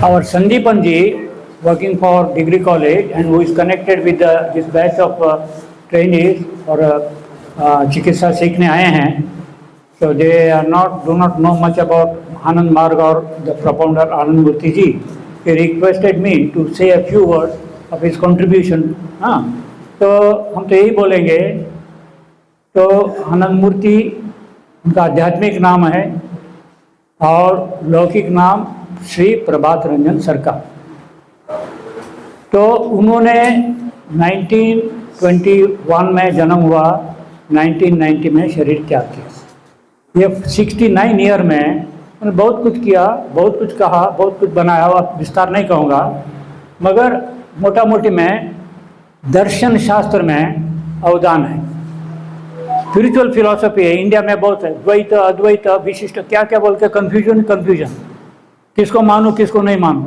Our Sandeepan ji, working for degree college and who is connected with this batch of trainees or चिकित्सा सीखने आए हैं, so they are do not know much about Anand Marg or the propounder Anand Murthy ji. He requested me to say a few words of his contribution. तो हम तो यही बोलेंगे, तो आनंद मूर्ति उनका आध्यात्मिक नाम है और लौकिक नाम श्री प्रभात रंजन सरकार। तो उन्होंने 1921 में जन्म हुआ, 1990 में शरीर त्याग किया। ये 69 ईयर में उन्होंने बहुत कुछ किया, बहुत कुछ कहा, बहुत कुछ बनाया। अब विस्तार नहीं कहूँगा, मगर मोटा मोटी में दर्शन शास्त्र में अवदान है। स्पिरिचुअल फिलॉसफी है, इंडिया में बहुत है, द्वैत अद्वैत विशिष्ट क्या क्या बोल के कन्फ्यूजन, किसको मानूं किसको नहीं मानूं।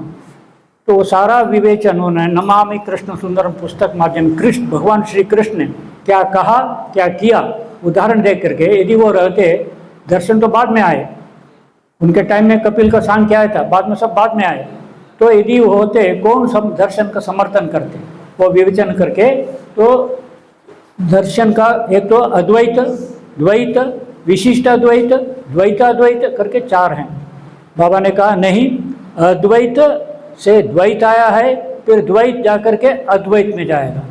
तो वो सारा विवेचन उन्होंने नमामि कृष्ण सुंदरम पुस्तक माध्यम कृष्ण भगवान श्री कृष्ण ने क्या कहा क्या किया उदाहरण देख करके, यदि वो रहते, दर्शन तो बाद में आए, उनके टाइम में कपिल का सांख्य आया था, बाद में सब बाद में आए। तो यदि वो होते, कौन सब दर्शन का समर्थन करते, वो विवेचन करके। तो दर्शन का एक तो अद्वैत, द्वैत, विशिष्ट अद्वैत, द्वैताद्वैत करके चार हैं। बाबा ने कहा नहीं, अद्वैत से द्वैत आया है, फिर द्वैत जाकर के अद्वैत में जाएगा।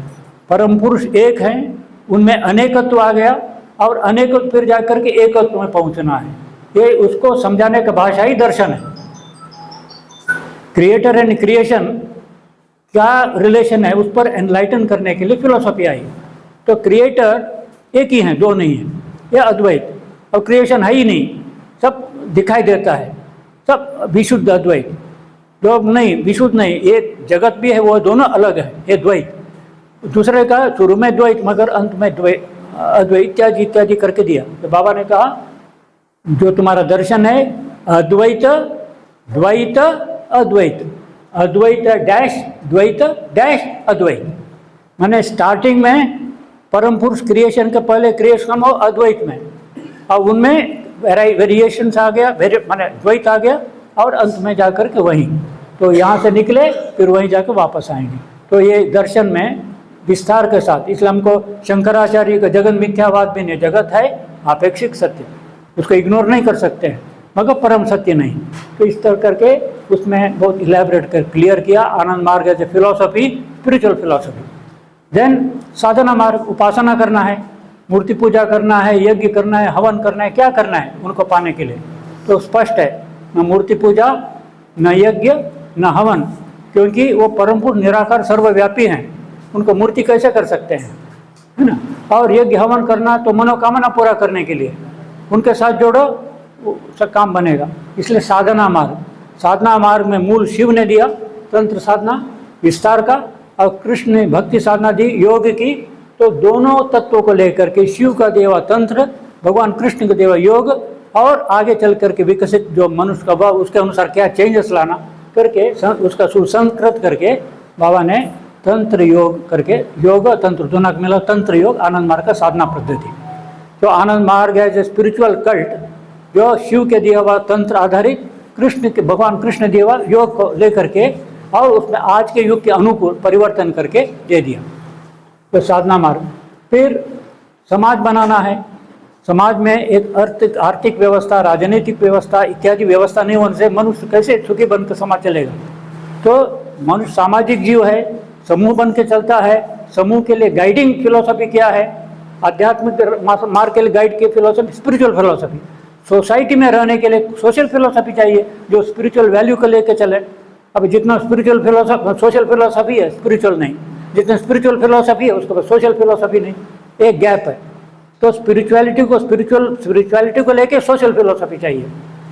परम पुरुष एक हैं, उनमें अनेकत्व आ गया और अनेकत्व फिर जाकर के एकत्व में पहुंचना है। ये उसको समझाने का भाषा ही दर्शन है। क्रिएटर एंड क्रिएशन क्या रिलेशन है, उस पर एनलाइटन करने के लिए फिलोसफी आई। तो क्रिएटर एक ही है, दो नहीं है, यह अद्वैत, और क्रिएशन है ही नहीं, सब दिखाई देता है, सब विशुद्ध अद्वैत। जो नहीं विशुद्ध नहीं, एक जगत भी है, वो दोनों अलग है, ये द्वैत। दूसरे का शुरू में द्वैत मगर अंत में द्वैत, अद्वैत इत्यादि इत्यादि करके दिया। तो बाबा ने कहा जो तुम्हारा दर्शन है अद्वैत, द्वैत, अद्वैत, अद्वैत डैश द्वैत डैश अद्वैत। मैंने स्टार्टिंग में परम पुरुष क्रिएशन के पहले क्रिएशन हो अद्वैत में, और उनमें वेरिएशंस आ गया, माने द्वैत आ गया, और अंत में जाकर के वहीं। तो यहाँ से निकले फिर वहीं जाकर वापस आएंगे। तो ये दर्शन में विस्तार के साथ, इसलिए हमको शंकराचार्य का जगत मिथ्यावाद भी नहीं, जगत है आपेक्षिक सत्य, उसको इग्नोर नहीं कर सकते हैं, मगर परम सत्य नहीं। तो इस तरह करके उसमें बहुत इलेबरेट कर क्लियर किया। Ananda Marga as a philosophy, spiritual philosophy. Then sadhana marga, उपासना करना है, मूर्ति पूजा करना है, यज्ञ करना है, हवन करना है, क्या करना है उनको पाने के लिए। तो स्पष्ट है, न मूर्ति पूजा, न यज्ञ, न हवन, क्योंकि वो परम पुरुष निराकार सर्वव्यापी हैं, उनको मूर्ति कैसे कर सकते हैं, है ना। और यज्ञ हवन करना तो मनोकामना पूरा करने के लिए, उनके साथ जोड़ो सब काम बनेगा। इसलिए साधना मार्ग, साधना मार्ग में मूल शिव ने दिया, तंत्र साधना विस्तार का, और कृष्ण ने भक्ति साधना दी योग की। तो दोनों तत्वों को लेकर के शिव का देवा तंत्र, भगवान कृष्ण का देवा योग, और आगे चल करके विकसित जो मनुष्य का भाव, उसके अनुसार क्या चेंजेस लाना करके उसका सुसंस्कृत करके बाबा ने तंत्र योग करके, योग तंत्र दोनों मिला तंत्र योग, आनंद मार्ग का साधना पद्धति। तो आनंद मार्ग है जो स्पिरिचुअल कल्ट, जो शिव के दिया हुआ तंत्र आधारित, कृष्ण के भगवान कृष्ण दिया हुआ योग को लेकर के, और उसमें आज के युग के अनुकूल परिवर्तन करके दे दिया। तो साधना मार्ग। फिर समाज बनाना है, समाज में एक आर्थिक व्यवस्था, राजनीतिक व्यवस्था इत्यादि व्यवस्था नहीं होने से मनुष्य कैसे सुखी बनकर समाज चलेगा। तो मनुष्य सामाजिक जीव है, समूह बन के चलता है। समूह के लिए गाइडिंग फिलोसफी क्या है, आध्यात्मिक मार्ग के लिए गाइड की फिलोसफी स्पिरिचुअल फिलोसफी। सोसाइटी में रहने के लिए सोशल फिलोसफी चाहिए जो स्पिरिचुअल वैल्यू को लेकर चले। अब जितना स्पिरिचुअल फिलोसफी, सोशल फिलोसफी है, स्पिरिचुअल नहीं, जितना स्पिरिचुअल फिलोसफी है उसके बाद सोशल फिलोसफी नहीं, एक गैप है। तो स्पिरिचुअलिटी को लेके सोशल फिलोसफी चाहिए।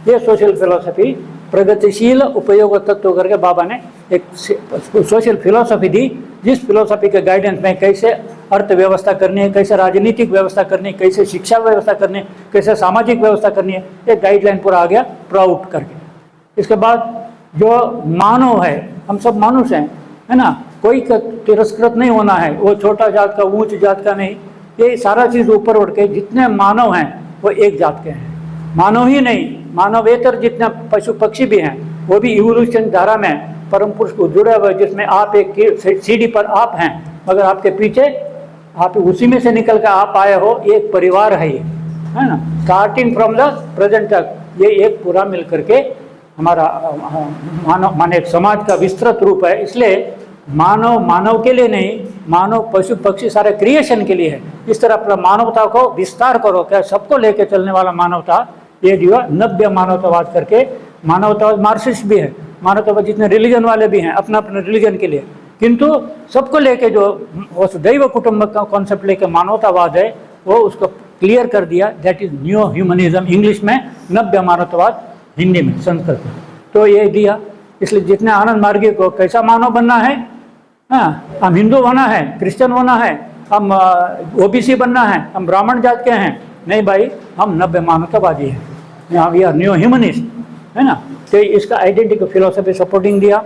ये सोशल फिलोसफी प्रगतिशील उपयोग तत्व करके बाबा ने एक सोशल फिलोसफी दी, जिस फिलोसफी के गाइडेंस में कैसे अर्थव्यवस्था करनी है, कैसे राजनीतिक व्यवस्था करनी है, कैसे शिक्षा व्यवस्था करनी है, कैसे सामाजिक व्यवस्था करनी है, एक गाइडलाइन पूरा आ गया प्राउट करके। इसके बाद जो मानव है, हम सब मनुष्य हैं, है ना, कोई तिरस्कृत नहीं होना है, वो छोटा जात का ऊंच जात का नहीं, ये सारा चीज़ ऊपर उठ के जितने मानव हैं वो एक जात के हैं। मानव ही नहीं, मानवेतर जितने पशु पक्षी भी हैं वो भी इवोल्यूशन धारा में परम पुरुष को जुड़े हुए, जिसमें आप एक सीढ़ी पर आप हैं, मगर आपके पीछे आप उसी में से निकल कर आप आए हो, एक परिवार है ये, है ना। स्टार्टिंग फ्रॉम द प्रेजेंट तक ये एक पूरा मिल करके हमारा मानव माने एक समाज का विस्तृत रूप है। इसलिए मानव मानव के लिए नहीं, मानव पशु पक्षी सारे क्रिएशन के लिए है। इस तरह अपना मानवता को विस्तार करो, क्या सबको लेके चलने वाला मानवता, ये जो है नव्य मानवतावाद करके, मानवतावाद मार्क्सिस्ट भी है, मानवतावाद जितने रिलीजन वाले भी हैं अपना अपने रिलीजन के लिए, किंतु सबको लेके जो वसुधैव कुटुंबकम का कॉन्सेप्ट लेके मानवतावाद है, वो उसको क्लियर कर दिया। That is new humanism, English में नव्य मानवतावाद, हिंदी में संस्कृत में। तो ये दिया। इसलिए जितने आनंद मार्गी को कैसा मानव बनना है, हाँ, हम हिंदू होना है, क्रिश्चियन होना है, हम ओबीसी बनना है, हम ब्राह्मण जात के हैं, नहीं भाई, हम नव्य मानवतावादी हैं, यहाँ वी आर न्यू ह्यूमनिस्ट, है ना। तो इसका आइडेंटिटी फिलोसफी सपोर्टिंग दिया।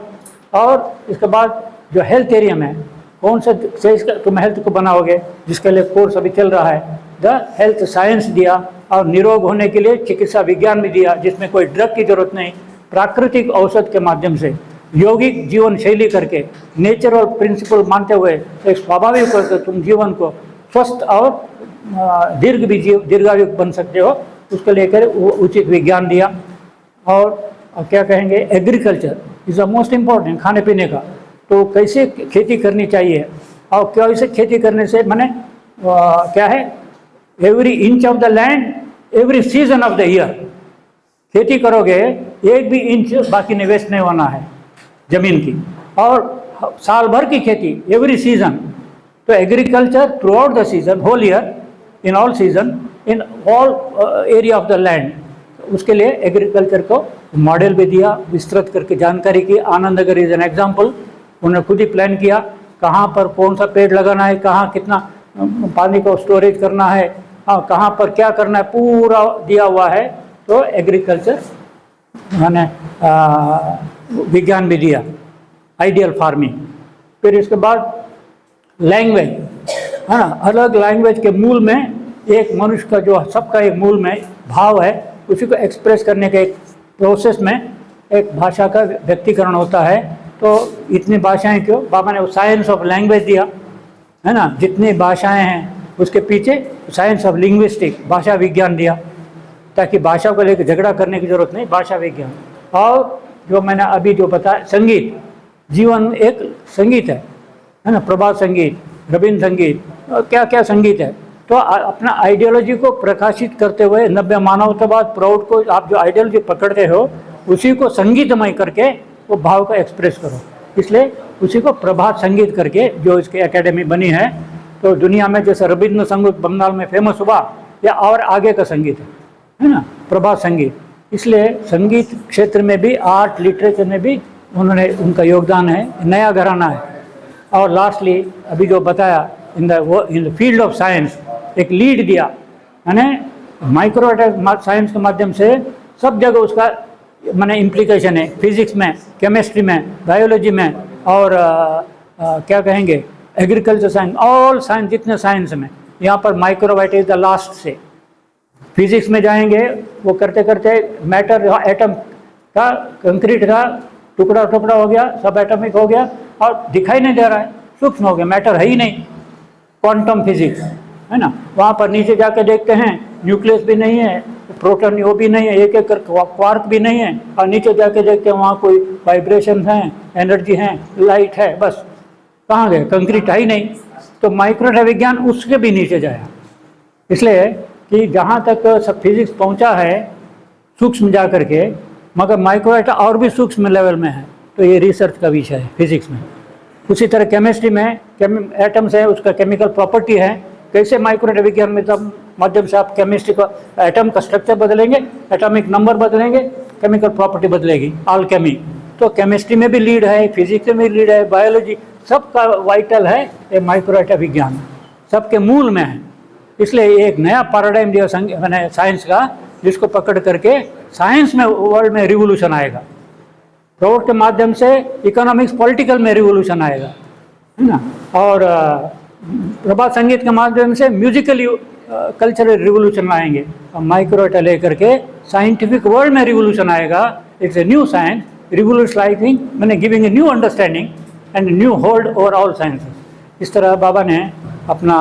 और इसके बाद जो हेल्थ एरिया में कौन सा से तुम हेल्थ को बनाओगे, जिसके लिए कोर्स अभी चल रहा है, द हेल्थ साइंस दिया। और निरोग होने के लिए चिकित्सा विज्ञान भी दिया, जिसमें कोई ड्रग की जरूरत नहीं, प्राकृतिक औषध के माध्यम से यौगिक जीवन शैली करके नेचुरल प्रिंसिपल मानते हुए एक स्वाभाविक करके तुम जीवन को स्वस्थ और दीर्घायु बन सकते हो, उसको लेकर उचित विज्ञान दिया। और क्या कहेंगे, agriculture is the most important, खाने पीने का। तो कैसे खेती करनी चाहिए और कैसे खेती करने से माने क्या है, every inch of the land every season of the year. खेती करोगे एक भी इंच बाकी ने वेस्ट नहीं होना है जमीन की, और साल भर की खेती एवरी सीजन। तो agriculture throughout the season, whole year, in all season, in all area of the land. उसके लिए एग्रीकल्चर को मॉडल भी दिया, विस्तृत करके जानकारी की। Anand Nagar is an example, उन्होंने खुद ही प्लान किया कहाँ पर कौन सा पेड़ लगाना है, कहाँ कितना पानी को स्टोरेज करना है, कहाँ पर क्या करना है, पूरा दिया हुआ है। तो एग्रीकल्चर मैंने विज्ञान भी दिया, आइडियल फार्मिंग। फिर इसके बाद लैंग्वेज, है ना, अलग लैंग्वेज के मूल में एक मनुष्य का जो सबका एक मूल में भाव है, उसी को एक्सप्रेस करने के एक प्रोसेस में एक भाषा का व्यक्तिकरण होता है। तो इतनी भाषाएं क्यों, बाबा ने साइंस ऑफ लैंग्वेज दिया, है ना। जितनी भाषाएं हैं उसके पीछे साइंस ऑफ लिंग्विस्टिक, भाषा विज्ञान दिया, ताकि भाषा को लेकर झगड़ा करने की जरूरत नहीं, भाषा विज्ञान। और जो मैंने अभी जो बताया, संगीत, जीवन एक संगीत है ना, प्रभात संगीत, रविंद्र संगीत, क्या क्या संगीत है। तो अपना आइडियोलॉजी को प्रकाशित करते हुए नव्य मानवतावाद प्राउड को आप जो आइडियोलॉजी पकड़ते हो, उसी को संगीतमय करके वो भाव को एक्सप्रेस करो। इसलिए उसी को प्रभात संगीत करके जो इसकी एकेडमी बनी है। तो दुनिया में जैसे रविंद्र संगीत बंगाल में फेमस हुआ, या और आगे का संगीत है ना, प्रभात संगीत। इसलिए संगीत क्षेत्र में भी, आर्ट लिटरेचर में भी उन्होंने, उनका योगदान है, नया घराना है। और लास्टली अभी जो बताया, in the field of science एक लीड दिया, यानी माइक्रो साइंस के माध्यम से सब जगह उसका माने इम्प्लीकेशन है, फिजिक्स में, केमिस्ट्री में, बायोलॉजी में, और क्या कहेंगे, एग्रीकल्चर साइंस, ऑल साइंस, जितने साइंस में यहाँ पर माइक्रोबायोलॉजी इज द लास्ट से। फिजिक्स में जाएंगे, वो करते करते मैटर, एटम का, कंक्रीट का टुकड़ा टुकड़ा हो गया, सब एटॉमिक हो गया और दिखाई नहीं दे रहा है, सूक्ष्म हो गया, मैटर है ही नहीं। क्वांटम फिजिक्स, है ना, वहाँ पर नीचे जाके देखते हैं न्यूक्लियस भी नहीं है, प्रोटॉन वो भी नहीं है, एक एक कर क्वार्क भी नहीं है, और नीचे जाके देखते हैं वहाँ कोई वाइब्रेशन है, एनर्जी है, लाइट है, बस कहाँ गए, कंक्रीट है ही नहीं। तो माइक्रो विज्ञान उसके भी नीचे जाया। इसलिए कि जहाँ तक सब फिजिक्स पहुँचा है सूक्ष्म जा करके, मगर माइक्रो और भी सूक्ष्म लेवल में है। तो ये रिसर्च का विषय है फिजिक्स में। उसी तरह केमिस्ट्री में एटम्स है, उसका केमिकल प्रॉपर्टी है, कैसे माइक्रो विज्ञान में तब माध्यम से आप केमिस्ट्री का, एटम का स्ट्रक्चर बदलेंगे, एटॉमिक नंबर बदलेंगे, केमिकल प्रॉपर्टी बदलेगी, अल्केमी। तो केमिस्ट्री में भी लीड है, फिजिक्स में भी लीड है, बायोलॉजी, सबका वाइटल है ये माइक्रो विज्ञान, सबके मूल में है। इसलिए एक नया पैराडाइम दिया मैंने साइंस का, जिसको पकड़ करके साइंस में वर्ल्ड में रिवोल्यूशन आएगा। प्रोड के माध्यम से इकोनॉमिक्स, पॉलिटिकल में रिवोल्यूशन आएगा, है ना। और प्रभात संगीत के माध्यम से म्यूजिकल कल्चरल रिवोल्यूशन लाएंगे। और माइक्रो लेकर के साइंटिफिक वर्ल्ड में रिवोल्यूशन आएगा। इट्स ए न्यू साइंस रिवोल्यूशनाइजिंग मैंने giving a new understanding and new hold over all sciences. इस तरह बाबा ने अपना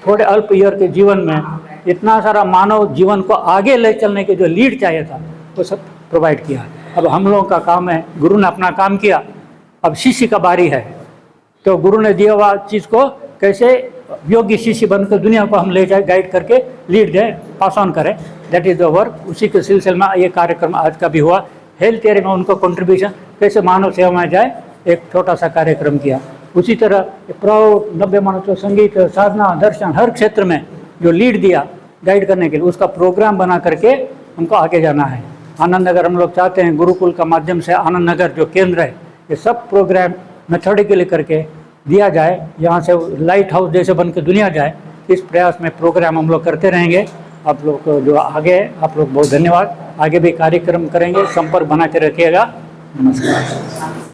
थोड़े अल्प ईयर के जीवन में इतना सारा मानव जीवन को आगे ले चलने के जो लीड चाहिए था वो सब प्रोवाइड किया। अब हम लोगों का काम है, गुरु ने अपना काम किया, अब शिष्य का बारी है। तो गुरु ने दिया हुआ चीज़ को कैसे योग्य शिष्य बनकर दुनिया को हम ले जाए, गाइड करके लीड दें, पास ऑन करें, दैट इज़ द वर्क। उसी के सिलसिले में ये कार्यक्रम आज का भी हुआ। हेल्थ एरिया में उनको कंट्रीब्यूशन कैसे मानव सेवा में जाए, एक छोटा सा कार्यक्रम किया। उसी तरह प्राउड 90 महोत्सव, संगीत, साधना, दर्शन, हर क्षेत्र में जो लीड दिया गाइड करने के लिए, उसका प्रोग्राम बना करके हमको आगे जाना है। आनंद नगर हम लोग चाहते हैं गुरुकुल का माध्यम से आनंद नगर जो केंद्र है, ये सब प्रोग्राम मेथोडिकली करके दिया जाए, यहाँ से लाइट हाउस जैसे बन के दुनिया जाए। इस प्रयास में प्रोग्राम हम लोग करते रहेंगे। आप लोग को जो आगे, आप लोग बहुत धन्यवाद। आगे भी कार्यक्रम करेंगे, संपर्क बना के रखिएगा। नमस्कार।